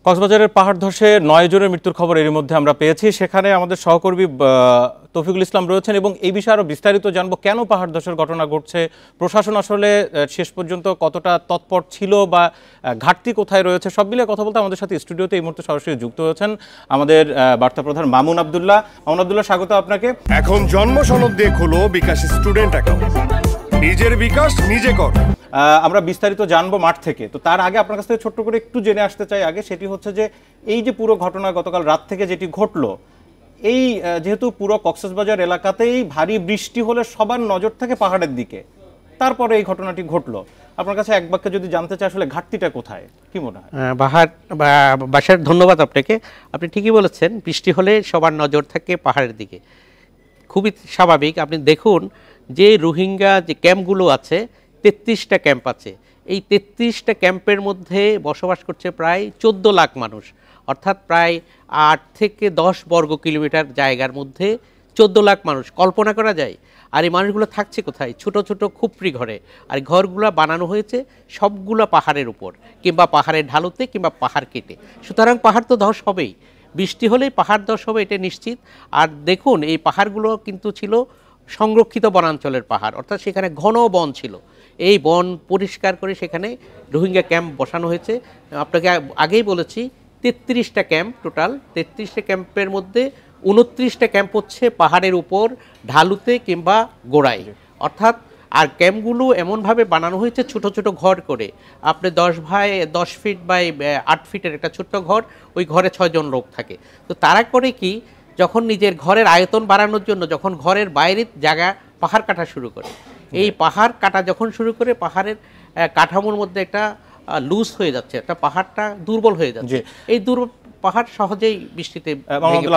কক্সবাজারের পাহাড় ধসে 9 জনের মৃত্যুর খবর এর মধ্যে আমরা পেয়েছি। সেখানে আমাদের সহকর্মী তৌফিকুল ইসলাম রয়েছেন এবং এই বিষয়ে আরো বিস্তারিত জানবো, কেন পাহাড় ধসের ঘটনা ঘটছে, প্রশাসন আসলে শেষ পর্যন্ত কতটা তৎপর ছিল বা ঘাটতি কোথায় রয়েছে, সব মিলিয়ে কথা বলতে আমাদের সাথে স্টুডিওতে এই মুহূর্তে সরাসরি যুক্ত হয়েছেন আমাদের বার্তা প্রধান মামুন আব্দুল্লাহ। মামুন আব্দুল্লাহ, স্বাগত আপনাকে। এখন জন্ম সনদ দিয়ে খোলো বিকাশ স্টুডেন্ট অ্যাকাউন্ট, নিজের বিকাশ নিজে কর। আমরা বিস্তারিত জানবো মাঠ থেকে, তো তার আগে আপনার কাছ থেকে ছোট্ট করে একটু জেনে আসতে চাই আগে, সেটি হচ্ছে যে এই যে পুরো ঘটনা গতকাল রাত থেকে যেটি ঘটলো, এই যেহেতু পুরো কক্সবাজার এলাকাতেই ভারী বৃষ্টি হলে সবার নজর থাকে পাহাড়ের দিকে, তারপরে এই ঘটনাটি ঘটলো, আপনার কাছে এক বাক্যে যদি জানতে চাই আসলে ঘাটতিটা কোথায়, কি মনে হয়? বাসার ধন্যবাদ আপনাকে। আপনি ঠিকই বলেছেন, বৃষ্টি হলে সবার নজর থাকে পাহাড়ের দিকে, খুবই স্বাভাবিক। আপনি দেখুন যে রোহিঙ্গা যে ক্যাম্পগুলো আছে, 33টা ক্যাম্প আছে। এই 33টা ক্যাম্পের মধ্যে বসবাস করছে প্রায় 14 লাখ মানুষ, অর্থাৎ প্রায় 8 থেকে 10 বর্গ কিলোমিটার জায়গার মধ্যে 14 লাখ মানুষ। কল্পনা করা যায়? আর এই মানুষগুলো থাকছে কোথায়? ছোট ছোট খুপড়ি ঘরে। আর ঘরগুলো বানানো হয়েছে সবগুলো পাহাড়ের উপর, কিংবা পাহাড়ের ঢালুতে, কিংবা পাহাড় কেটে। সুতরাং পাহাড় তো ধস হবেই, বৃষ্টি হলেই পাহাড় ধস হবে, এটা নিশ্চিত। আর দেখুন, এই পাহাড়গুলো কিন্তু ছিল সংরক্ষিত বনাঞ্চলের পাহাড়, অর্থাৎ সেখানে ঘন বন ছিল। এই বন পরিষ্কার করে সেখানে রোহিঙ্গা ক্যাম্প বসানো হয়েছে। আপনাকে আগেই বলেছি 33টা ক্যাম্প, টোটাল 33টা ক্যাম্পের মধ্যে 29টা ক্যাম্প হচ্ছে পাহাড়ের উপর, ঢালুতে কিংবা গোড়ায়, অর্থাৎ। আর ক্যাম্পগুলো এমনভাবে বানানো হয়েছে ছোট ছোট ঘর করে। আপনি 10 ফিট বাই 8 ফিটের একটা ছোট্ট ঘর, ওই ঘরে 6 জন লোক থাকে। তো তারা করে কি, যখন নিজের ঘরের আয়তন বাড়ানোর জন্য, যখন ঘরের বাইরের জায়গা পাহাড় কাটা শুরু করে, এই পাহাড় কাটা যখন শুরু করে, পাহাড়ের কাঠামোর মধ্যে একটা লুজ হয়ে যাচ্ছে, একটা পাহাড়টা দুর্বল হয়ে যাচ্ছে। এই দুর্বল পাহাড় সহজেই বৃষ্টিতে।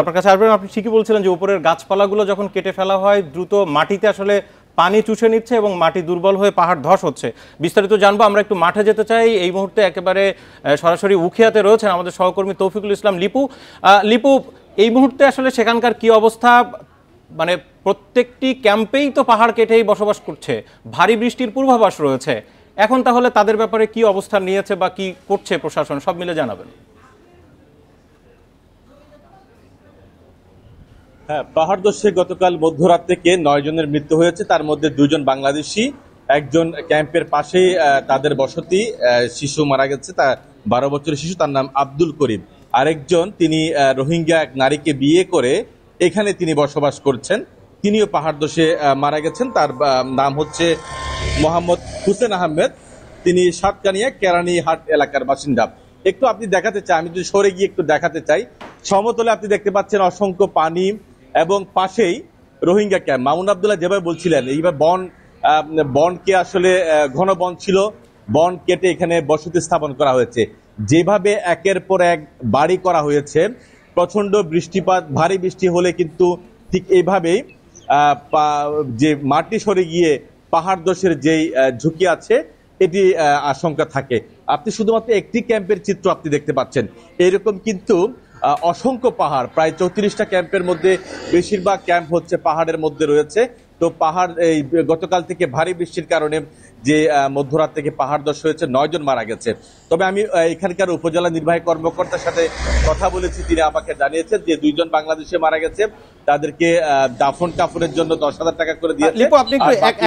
আপনার কাছে আসবেন, আপনি ঠিকই বলছিলেন যে উপরের গাছপালাগুলো যখন কেটে ফেলা হয়, দ্রুত মাটিতে আসলে পানি চুষে নিচ্ছে এবং মাটি দুর্বল হয়ে পাহাড় ধস হচ্ছে। বিস্তারিত জানবো, আমরা একটু মাঠে যেতে চাই। এই মুহূর্তে একেবারে সরাসরি উখিয়াতে রয়েছেন আমাদের সহকর্মী তৌফিকুল ইসলাম লিপু। লিপু, এই মুহূর্তে আসলে সেখানকার কি অবস্থা? মানে প্রত্যেকটি ক্যাম্পেই তো পাহাড় কেটেই বসবাস করছে, ভারী বৃষ্টির পূর্বাভাস রয়েছে, এখন তাহলে তাদের ব্যাপারে কি অবস্থান নিয়েছে বা কি করছে প্রশাসন, সব মিলে জানাবেন। হ্যাঁ, পাহাড় ধসে গতকাল মধ্যরাত থেকে 9 জনের মৃত্যু হয়েছে, তার মধ্যে 2 জন বাংলাদেশি, একজন ক্যাম্পের পাশেই তাদের বসতি, শিশু মারা গেছে, তার 12 বছরের শিশু, তার নাম আব্দুল করিম। আরেকজন, তিনি রোহিঙ্গা এক নারীকে বিয়ে করে এখানে তিনি বসবাস করছেন, তিনিও পাহাড় ধসে মারা গেছেন। তার নাম হচ্ছে মোহাম্মদ হুসেন আহমেদ, তিনি সাতকানিয়া কেরানীহাট এলাকার বাসিন্দা। একটু আপনি দেখাতে চাই, আমি যদি সরে গিয়ে একটু দেখাতে চাই, সমতলে আপনি দেখতে পাচ্ছেন অসংখ্য পানি এবং পাশেই রোহিঙ্গা ক্যাম্প। মামুন আব্দুল্লাহ যেভাবে বলছিলেন, এইভাবে বনকে আসলে ঘন বন ছিল, বন কেটে এখানে বসতি স্থাপন করা হয়েছে। যেভাবে একের পর এক বাড়ি করা হয়েছে, প্রচন্ড বৃষ্টিপাত, ভারী বৃষ্টি হলে কিন্তু ঠিক এইভাবেই যে মাটি সরে গিয়ে পাহাড় ধসের যেই ঝুঁকি আছে, এটি আশঙ্কা থাকে। আপনি শুধুমাত্র একটি ক্যাম্পের চিত্র আপনি দেখতে পাচ্ছেন, এরকম কিন্তু অসংখ্য পাহাড়, প্রায় 34টা ক্যাম্পের মধ্যে বেশিরভাগ ক্যাম্প হচ্ছে পাহাড়ের মধ্যে রয়েছে। তো পাহাড়, এই গতকাল থেকে ভারী বৃষ্টির কারণে যে মধ্যরাত থেকে পাহাড় ধস হয়েছে, 9 জন মারা গেছে। তবে আমি এখানকার উপজেলা নির্বাহী কর্মকর্তার সাথে কথা বলেছি, তিনি আমাকে জানিয়েছেন যে 2 জন বাংলাদেশে মারা গেছে, তাদেরকে দাফন কাফনের জন্য 10,000 টাকা করে দিয়েছে। আপনি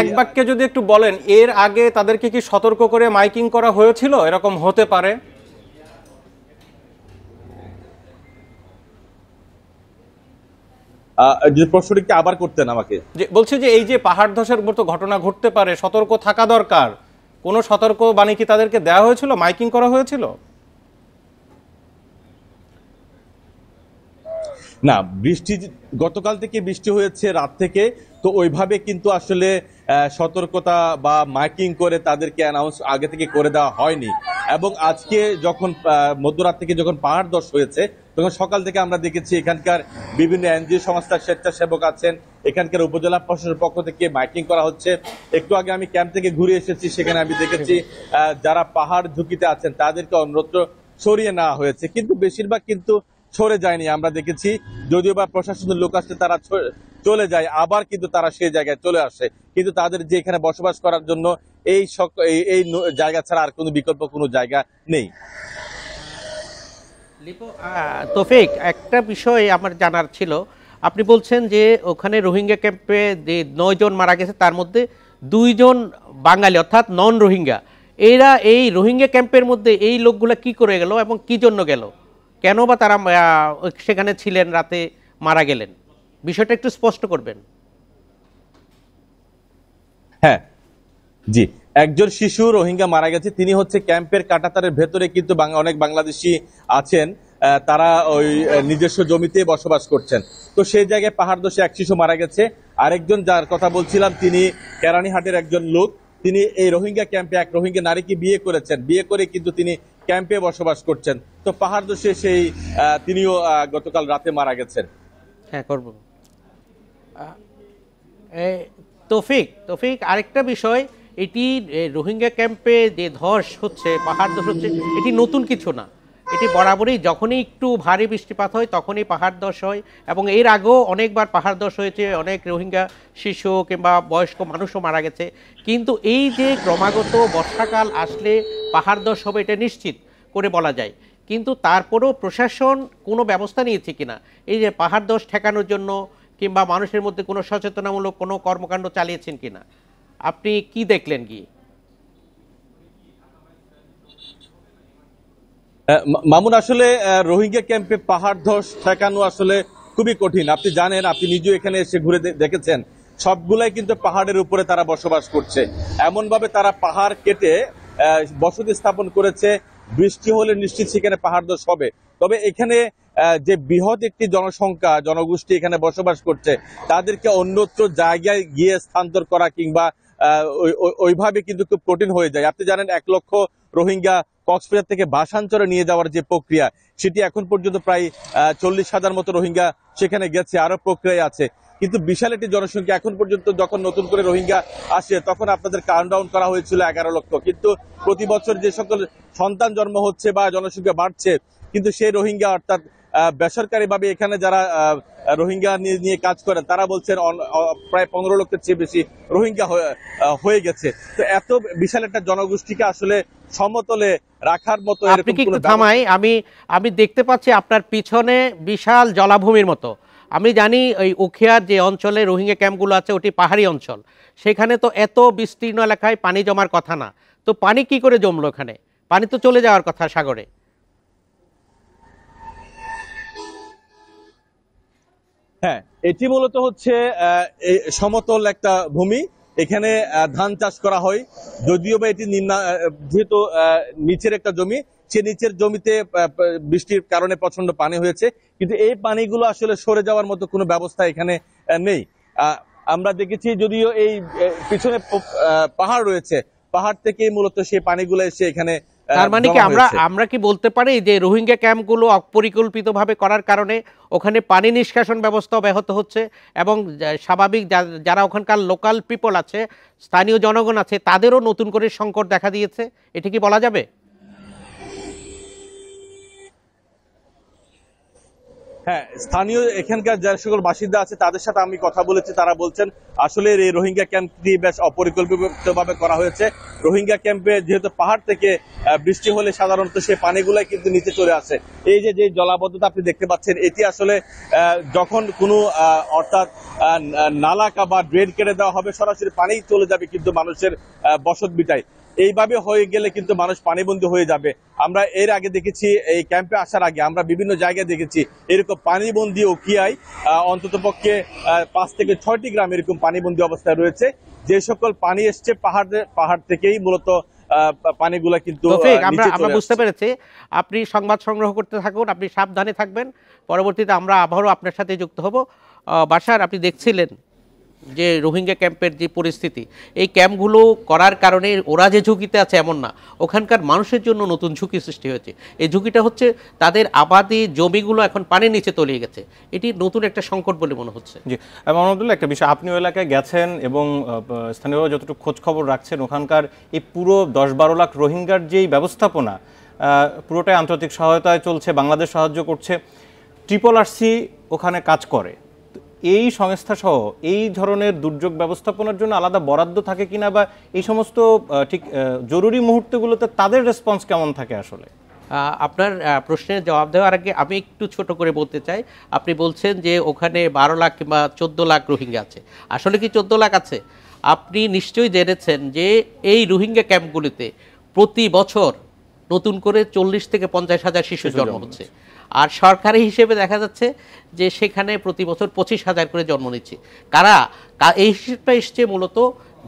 এক বাক্যে যদি একটু বলেন, এর আগে তাদেরকে কি সতর্ক করে মাইকিং করা হয়েছিল এরকম হতে পারে? যে প্রশ্নটি আবার করতেন আমাকে। বলছি যে এই যে পাহাড় ধসের মতো ঘটনা ঘটতে পারে, সতর্ক থাকা দরকার, কোন সতর্ক বাণী কি তাদেরকে দেওয়া হয়েছিল, মাইকিং করা হয়েছিল? না, বৃষ্টি গতকাল থেকে বৃষ্টি হয়েছে রাত থেকে, তো ওইভাবে কিন্তু আসলে সতর্কতা বা মাইকিং করে তাদেরকে অ্যানাউন্স আগে থেকে করে দেওয়া হয়নি। এবং আজকে যখন মধ্যরাত থেকে যখন পাহাড় ধস হয়েছে, তখন সকাল থেকে আমরা দেখেছি এখানকার বিভিন্ন এনজিও সংস্থার স্বেচ্ছাসেবক আছেন, এখানকার উপজেলা প্রশাসনের পক্ষ থেকে মাইকিং করা হচ্ছে। একটু আগে আমি ক্যাম্প থেকে ঘুরে এসেছি, সেখানে আমি দেখেছি যারা পাহাড় ঝুঁকিতে আছেন তাদেরকে অন্যত্র সরিয়ে নেওয়া হয়েছে, কিন্তু বেশিরভাগ কিন্তু সরে যায়নি। আমরা দেখেছি যদিও বা প্রশাসনের লোক আসছে, তারা চলে যায়, আবার কিন্তু তারা সেই জায়গায় চলে আসে, কিন্তু তাদের যে এখানে বসবাস করার জন্য এই জায়গা ছাড়া আর কোনো বিকল্প কোনো জায়গা নেই। তৌফিক, একটা বিষয় আমার জানার ছিল, আপনি বলছেন যে ওখানে রোহিঙ্গা ক্যাম্পে যে 9 জন মারা গেছে তার মধ্যে 2 জন বাঙালি অর্থাৎ নন রোহিঙ্গা। এরা এই রোহিঙ্গা ক্যাম্পের মধ্যে এই লোকগুলা কি করে গেল এবং কি জন্য গেল, কেন বা তারা সেখানে ছিলেন, রাতে মারা গেলেন, বিষয়টা একটু স্পষ্ট করবেন। হ্যাঁ, জি, একজন শিশু রোহিঙ্গা মারা গেছে, তিনি হচ্ছে ক্যাম্পের কাঁটাতারের ভেতরে, কিন্তু অনেক বাংলাদেশি আছেন, তারা ওই নিজস্ব জমিতে বসবাস করছেন। তো সেই জায়গায় পাহাড় ধসে এক শিশু মারা গেছে। আরেকজন যার কথা বলছিলাম তিনি কেরানীহাটের একজন লোক, তিনি এই রোহিঙ্গা ক্যাম্পে এক রোহিঙ্গা নারীকে বিয়ে করেছেন, বিয়ে করে কিন্তু তিনি ক্যাম্পে বসবাস করছেন। তো পাহাড় ধসে সেই তিনিও গতকাল রাতে মারা গেছেন। হ্যাঁ, করব। তৌফিক, আরেকটা বিষয়, এটি রোহিঙ্গা ক্যাম্পে যে ধস হচ্ছে, পাহাড় ধস হচ্ছে, এটি নতুন কিছু না। এটি বরাবরই যখনই একটু ভারী বৃষ্টিপাত হয় তখনই পাহাড় ধস হয়, এবং এর আগেও অনেকবার পাহাড় ধস হয়েছে, অনেক রোহিঙ্গা শিশু কিংবা বয়স্ক মানুষও মারা গেছে। কিন্তু এই যে ক্রমাগত বর্ষাকাল আসলে পাহাড় ধস হবে এটা নিশ্চিত করে বলা যায়, কিন্তু তারপরেও প্রশাসন কোনো ব্যবস্থা নিয়েছে কিনা এই যে পাহাড় ধস ঠেকানোর জন্য, কিংবা মানুষের মধ্যে কোনো সচেতনামূলক কোনো কর্মকাণ্ড চালিয়েছেন কিনা, আপনি কি দেখলেন গিয়ে? মামুন, আসলে রোহিঙ্গা ক্যাম্পে পাহাড় ধস ঠেকানো আসলে খুবই কঠিন। আপনি জানেন, আপনি নিজেও এখানে এসে ঘুরে দেখেছেন, সবগুলাই কিন্তু পাহাড়ের উপরে তারা বসবাস করছে। এমন ভাবে তারা পাহাড় কেটে বসতি স্থাপন করেছে, বৃষ্টি হলে নিশ্চিত সেখানে পাহাড় ধস হবে। তবে এখানে যে বৃহৎ একটি জনসংখ্যা, জনগোষ্ঠী এখানে বসবাস করছে, তাদেরকে অন্যত্র জায়গায় গিয়ে স্থানান্তর করা কিংবা ওইভাবে কিন্তু খুব কঠিন হয়ে যায়। আপনি জানেন 1 লক্ষ রোহিঙ্গা কক্সবাজার থেকে ভাষান্তরে নিয়ে যাওয়ার যে প্রক্রিয়া, সেটি এখন পর্যন্ত প্রায় 40,000 মতো রোহিঙ্গা সেখানে গেছে, আরো প্রক্রিয়ায় আছে। কিন্তু বিশাল একটি জনসংখ্যা, এখন পর্যন্ত যখন নতুন করে রোহিঙ্গা আসে তখন আপনাদের কাউন্টডাউন করা হয়েছিল 11 লক্ষ, কিন্তু প্রতি বছর যে সকল সন্তান জন্ম হচ্ছে বা জনসংখ্যা বাড়ছে, কিন্তু সেই রোহিঙ্গা অর্থাৎ বেসরকারি ভাবে এখানে যারা রোহিঙ্গা নিয়ে কাজ করেন তারা বলছেন প্রায় 15 লক্ষের চেয়ে বেশি রোহিঙ্গা হয়ে গেছে। তো এত বিশাল একটা জনগোষ্ঠীকে আসলে সমতলে রাখার মতো, আপনি কি একটু থামাই, আমি দেখতে পাচ্ছি আপনার পিছনে বিশাল জলাভূমির মতো। আমি জানি ওই উখিয়ার যে অঞ্চলে রোহিঙ্গা ক্যাম্পগুলো আছে ওটি পাহাড়ি অঞ্চল, সেখানে তো এত বিস্তীর্ণ এলাকায় পানি জমার কথা না, তো পানি কি করে জমলো এখানে? পানি তো চলে যাওয়ার কথা সাগরে। হ্যাঁ, এটি মূলত হচ্ছে সমতল একটা ভূমি, এখানে ধান চাষ করা হয়। যদিও বা এটি যেহেতু নিচের একটা জমি, সে নিচের জমিতে বৃষ্টির কারণে প্রচন্ড পানি হয়েছে, কিন্তু এই পানিগুলো আসলে সরে যাওয়ার মতো কোনো ব্যবস্থা এখানে নেই। আমরা দেখেছি, যদিও এই পিছনে পাহাড় রয়েছে, পাহাড় থেকেই মূলত সেই পানিগুলো এসে এখানে। তার মানে কি আমরা কি বলতে পারি যে রোহিঙ্গা ক্যাম্পগুলো অপরিকল্পিতভাবে করার কারণে ওখানে পানি নিষ্কাশন ব্যবস্থা ব্যাহত হচ্ছে, এবং স্বাভাবিক যারা ওখানকার লোকাল পিপল আছে, স্থানীয় জনগণ আছে, তাদেরও নতুন করে সংকট দেখা দিয়েছে, এটা কি বলা যাবে? হ্যাঁ, স্থানীয় এখানকার যে সকল বাসিন্দা আছে তাদের সাথে আমি কথা বলেছি, তারা বলছেন আসলে এই রোহিঙ্গা ক্যাম্পটি বেশ অপরিকল্পিতভাবে করা হয়েছে। রোহিঙ্গা ক্যাম্পে যেহেতু পাহাড় থেকে বৃষ্টি হলে সাধারণত সেই পানিগুলাই কিন্তু নিচে চলে আসে। এই যে জলাবদ্ধতা আপনি দেখতে পাচ্ছেন, এটি আসলে যখন কোনো অর্থাৎ নালা বা ড্রেন কেটে দেওয়া হবে, সরাসরি পানি চলে যাবে কিন্তু মানুষের বসত ভিটায়। এইভাবে হয়ে গেলে কিন্তু মানুষ পানিবন্দী হয়ে যাবে। আমরা এর আগে দেখেছি, এই ক্যাম্পে আসার আগে আমরা বিভিন্ন জায়গায় দেখেছি এরকম পানিবন্দী উখিয়ায় অন্তত পক্ষে 5 থেকে 6টি গ্রাম এরকম পানিবন্দী অবস্থায় রয়েছে। যে সকল পানি এসছে পাহাড় থেকেই মূলত পানিগুলা কিন্তু আমরা বুঝতে পেরেছি। আপনি সংবাদ সংগ্রহ করতে থাকুন, আপনি সাবধানে থাকবেন। পরবর্তীতে আমরা আবারও আপনার সাথে যুক্ত হব। বাশার, আপনি দেখছিলেন যে রোহিঙ্গা ক্যাম্পের যে পরিস্থিতি, এই ক্যাম্পগুলো করার কারণে ওরা যে ঝুঁকিতে আছে এমন না, ওখানকার মানুষের জন্য নতুন ঝুঁকি সৃষ্টি হয়েছে। এই ঝুঁকিটা হচ্ছে তাদের আবাদি জমিগুলো এখন পানির নিচে তলিয়ে গেছে। এটি নতুন একটা সংকট বলে মনে হচ্ছে। জি, মোহাম্মদুল্লাহ, একটা বিষয়, আপনি ওই এলাকায় গেছেন এবং স্থানীয় যতটুকু খোঁজ খবর রাখছেন, ওখানকার এই পুরো 10-12 লাখ রোহিঙ্গার যেই ব্যবস্থাপনা, পুরোটাই আন্তর্জাতিক সহায়তায় চলছে, বাংলাদেশ সাহায্য করছে, RRRC ওখানে কাজ করে। এই সংস্থা সহ এই ধরনের দুর্যোগ ব্যবস্থাপনার জন্য আলাদা বরাদ্দ থাকে কিনা, বা এই সমস্ত ঠিক জরুরি মুহূর্তগুলোতে তাদের রেসপন্স কেমন থাকে আসলে? আপনার প্রশ্নের জবাব দেওয়ার আগে আমি একটু ছোট করে বলতে চাই। আপনি বলছেন যে ওখানে 12 লাখ কিংবা 14 লাখ রোহিঙ্গা আছে। আসলে কি 14 লাখ আছে? আপনি নিশ্চয়ই জেনেছেন যে এই রোহিঙ্গা ক্যাম্পগুলিতে প্রতি বছর নতুন করে 40 থেকে 50 হাজার শিশু জন্ম হচ্ছে। আর সরকারি হিসেবে দেখা যাচ্ছে যে সেখানে প্রতি বছর 25,000 করে জন্ম নিচ্ছে। এই হিসেবটা এসছে মূলত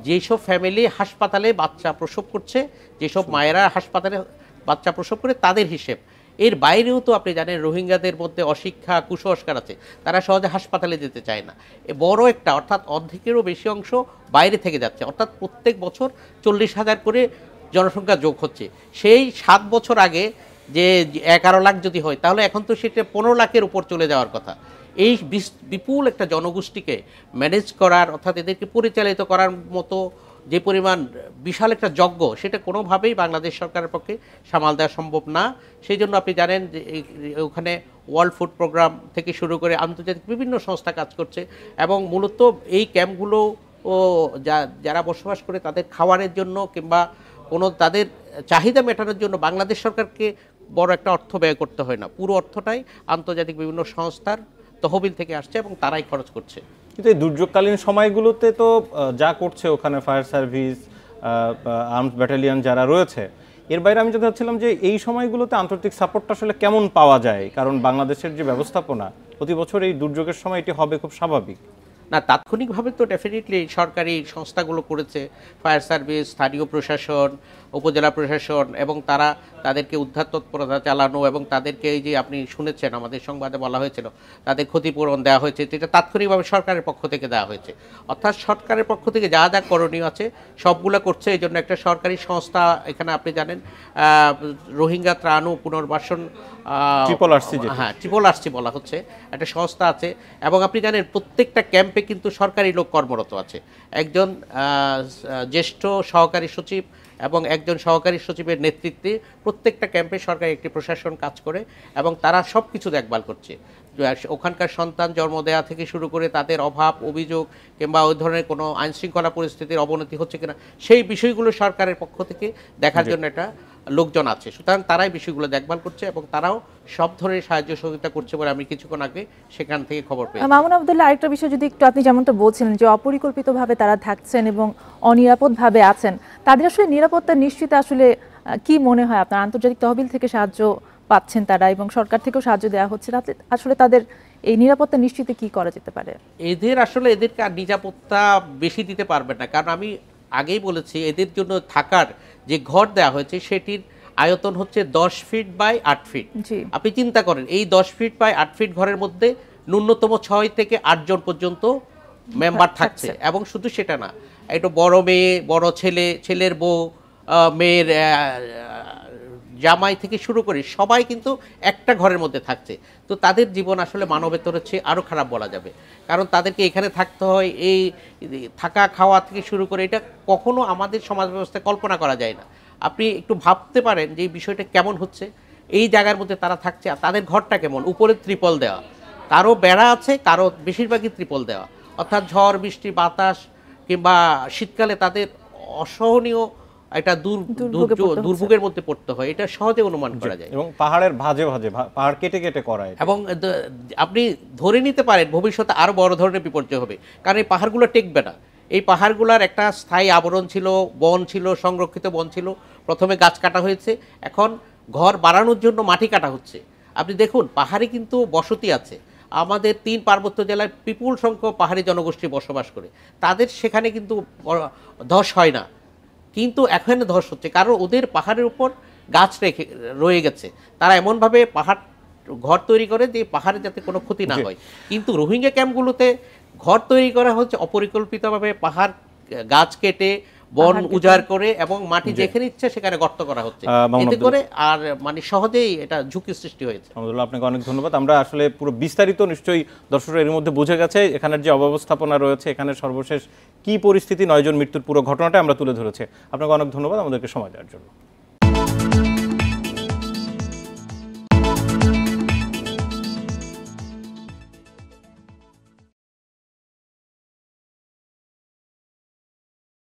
যেসব ফ্যামিলি হাসপাতালে বাচ্চা প্রসব করছে, যেসব মায়েরা হাসপাতালে বাচ্চা প্রসব করে তাদের হিসেব। এর বাইরেও তো আপনি জানেন রোহিঙ্গাদের মধ্যে অশিক্ষা, কুসংস্কার আছে, তারা সহজে হাসপাতালে যেতে চায় না। বড় একটা অর্থাৎ অর্ধেকেরও বেশি অংশ বাইরে থেকে যাচ্ছে, অর্থাৎ প্রত্যেক বছর 40,000 করে জনসংখ্যা যোগ হচ্ছে। সেই 7 বছর আগে যে 11 লাখ যদি হয় তাহলে এখন তো সেটা 15 লাখের উপর চলে যাওয়ার কথা। এই বিপুল একটা জনগোষ্ঠীকে ম্যানেজ করার অর্থাৎ এদেরকে পরিচালিত করার মতো যে পরিমাণ বিশাল একটা যজ্ঞ, সেটা কোনোভাবেই বাংলাদেশ সরকারের পক্ষে সামাল দেওয়া সম্ভব না। সেই জন্য আপনি জানেন যে ওখানে ওয়ার্ল্ড ফুড প্রোগ্রাম থেকে শুরু করে আন্তর্জাতিক বিভিন্ন সংস্থা কাজ করছে এবং মূলত এই ক্যাম্পগুলো যারা বসবাস করে তাদের খাবারের জন্য কিংবা কোনো তাদের চাহিদা মেটানোর জন্য বাংলাদেশ সরকারকে বড় একটা অর্থ ব্যয় করতে হয় না। পুরো অর্থটাই আন্তর্জাতিক বিভিন্ন সংস্থার তহবিল থেকে আসছে এবং তারাই খরচ করছে। কিন্তু এই দুর্যোগকালীন সময়গুলোতে তো যা করছে ওখানে ফায়ার সার্ভিস, আর্মড ব্যাটালিয়ন যারা রয়েছে, এর বাইরে আমি যদি ভাবছিলাম যে এই সময়গুলোতে আন্তর্জাতিক সাপোর্টটা আসলে কেমন পাওয়া যায়, কারণ বাংলাদেশের যে ব্যবস্থাপনা প্রতি বছর এই দুর্যোগের সময় এটি হবে খুব স্বাভাবিক। না, তাৎক্ষণিকভাবে তো ডেফিনেটলি সরকারি সংস্থাগুলো করেছে, ফায়ার সার্ভিস, স্থানীয় প্রশাসন, উপজেলা প্রশাসন, এবং তারা তাদেরকে উদ্ধার তৎপরতা চালানো এবং তাদেরকে এই যে আপনি শুনেছেন আমাদের সংবাদে বলা হয়েছিল তাদের ক্ষতিপূরণ দেওয়া হয়েছে, যেটা তাৎক্ষণিকভাবে সরকারের পক্ষ থেকে দেওয়া হয়েছে। অর্থাৎ সরকারের পক্ষ থেকে যা যা করণীয় আছে সবগুলো করছে। এই জন্য একটা সরকারি সংস্থা এখানে আপনি জানেন রোহিঙ্গা ত্রাণ ও পুনর্বাসন, হ্যাঁ RRC বলা হচ্ছে, একটা সংস্থা আছে। এবং আপনি জানেন প্রত্যেকটা ক্যাম্পে কিন্তু সরকারি লোক কর্মরত আছে, একজন জ্যেষ্ঠ সহকারী সচিব এবং একজন সহকারী সচিবের নেতৃত্বে প্রত্যেকটা ক্যাম্পে সরকারি একটি প্রশাসন কাজ করে এবং তারা সব কিছু দেখভাল করছে। ওখানকার সন্তান জন্ম দেওয়া থেকে শুরু করে তাদের অভাব অভিযোগ কিংবা ওই ধরনের কোনো আইনশৃঙ্খলা পরিস্থিতির অবনতি হচ্ছে কিনা সেই বিষয়গুলো সরকারের পক্ষ থেকে দেখার জন্য একটা লোকজন আছে। সুতরাং তারাই বিষয়গুলো দেখভাল করছে এবং তারাও সব ধরনের সাহায্য সহযোগিতা করছে বলে আমি কিছুক্ষণ আগে সেখান থেকে খবর পেয়েছি। মামুন আবদুল্লাহ, আরেকটা বিষয় যদি একটু, আপনি যেমনটা বলছিলেন যে অপরিকল্পিতভাবে তারা থাকছেন এবং অনিরাপদভাবে আছেন, তাদের আসলে নিরাপত্তা নিশ্চিত আসলে কি মনে হয় আপনার? আন্তর্জাতিক তহবিল থেকে সাহায্য পাচ্ছেন তারা এবং সরকার থেকেও সাহায্য দেওয়া হচ্ছে, আসলে তাদের এই নিরাপত্তা নিশ্চিতে কি করা যেতে পারে? এদেরকে আর নিরাপত্তা বেশি দিতে পারবেন না, কারণ আমি আগেই বলেছি এদের জন্য থাকার যে ঘর দেওয়া হয়েছে সেটির আয়তন হচ্ছে 10 ফিট বাই 8 ফিট। আপনি চিন্তা করেন এই 10 ফিট বাই 8 ফিট ঘরের মধ্যে ন্যূনতম 6 থেকে 8 জন পর্যন্ত মেম্বার থাকছে। এবং শুধু সেটা না, একটু বড় মেয়ে, বড় ছেলে, ছেলের বউ, মেয়ের জামাই থেকে শুরু করে সবাই কিন্তু একটা ঘরের মধ্যে থাকছে। তো তাদের জীবন আসলে মানবেতর চেয়ে আরও খারাপ বলা যাবে, কারণ তাদেরকে এখানে থাকতে হয়, এই থাকা খাওয়া থেকে শুরু করে এটা কখনো আমাদের সমাজ ব্যবস্থায় কল্পনা করা যায় না। আপনি একটু ভাবতে পারেন যে এই বিষয়টা কেমন হচ্ছে, এই জায়গার মধ্যে তারা থাকছে আর তাদের ঘরটা কেমন, উপরে ত্রিপল দেওয়া, কারো বেড়া আছে, কারো বেশিরভাগই ত্রিপল দেওয়া, অর্থাৎ ঝড় বৃষ্টি বাতাস কিংবা শীতকালে তাদের অসহনীয় একটা দুর্ভোগের মধ্যে পড়তে হয়, এটা সহজে অনুমান করা যায়। এবং পাহাড়ের ভাঁজে ভাঁজে পাহাড় কেটে কেটে করা, এবং আপনি ধরে নিতে পারেন ভবিষ্যতে আরো বড় ধরনের বিপর্যয় হবে, কারণ এই পাহাড়গুলো টেকবে না। এই পাহাড়গুলোর একটা স্থায়ী আবরণ ছিল, বন ছিল, সংরক্ষিত বন ছিল, প্রথমে গাছ কাটা হয়েছে, এখন ঘর বাড়ানোর জন্য মাটি কাটা হচ্ছে। আপনি দেখুন পাহাড়ে কিন্তু বসতি আছে, আমাদের 3 পার্বত্য জেলায় বিপুল সংখ্যক পাহাড়ি জনগোষ্ঠী বসবাস করে, তাদের সেখানে কিন্তু ধস হয় না, কিন্তু এখানে ধস হচ্ছে কারণ ওদের পাহাড়ের উপর গাছ রয়ে গেছে। তারা এমনভাবে পাহাড় ঘর তৈরি করে যে পাহাড়ে যাতে কোনো ক্ষতি না হয়। কিন্তু রোহিঙ্গা ক্যাম্পগুলোতে ঘর তৈরি করা হচ্ছে অপরিকল্পিতভাবে, পাহাড় গাছ কেটে বন উজাড় করে এবং মাটি যেখানে ইচ্ছে সেখানে গর্ত করা হচ্ছে, এতে করে আর মানে সহজেই এটা ঝুঁকি সৃষ্টি হয়েছে। আপনাকে অনেক ধন্যবাদ। আমরা আসলে পুরো বিস্তারিত নিশ্চয়ই দর্শকরা এর মধ্যে বুঝে গেছে এখানের যে অব্যবস্থাপনা রয়েছে, এখানে সর্বশেষ কি পরিস্থিতি, 9 জন মৃত্যুর পুরো ঘটনাটা আমরা তুলে ধরেছি। আপনাকে অনেক ধন্যবাদ আমাদেরকে সময় দেওয়ার জন্য।